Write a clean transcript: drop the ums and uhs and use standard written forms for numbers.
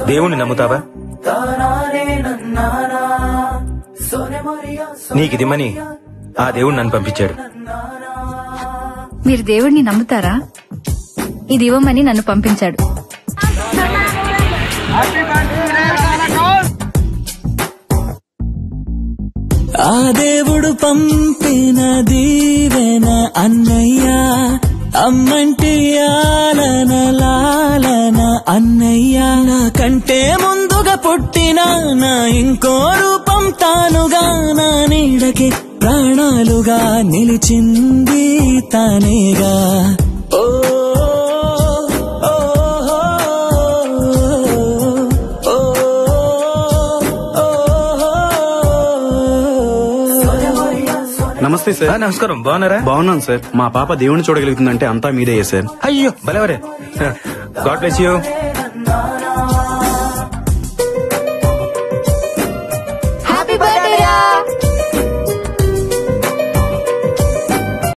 దేవుణ్ణి నమ్ముతావా? నీకిదిమ్మని ఆ దేవుడు నన్ను పంపించాడు. మీరు దేవుడిని నమ్ముతారా? ఇది ఇవ్వమని నన్ను పంపించాడు. ఆ దేవుడు పంపిన దీవెన అన్నయ్య, అమ్మంటి ఆలన లాలన అన్నయ్య. నా కంటే ముందుగా పుట్టిన నా ఇంకో రూపం తానుగా, నా నీడకి ప్రాణాలుగా నిలిచింది తానేగా. ఓ నమస్తే సార్. నమస్కారం. బాగున్నారా? బాగున్నాను సార్. మా పాప దేవుని చూడగలుగుతుందంటే అంతా మీదే సార్. అయ్యో భలేవరే. God bless you.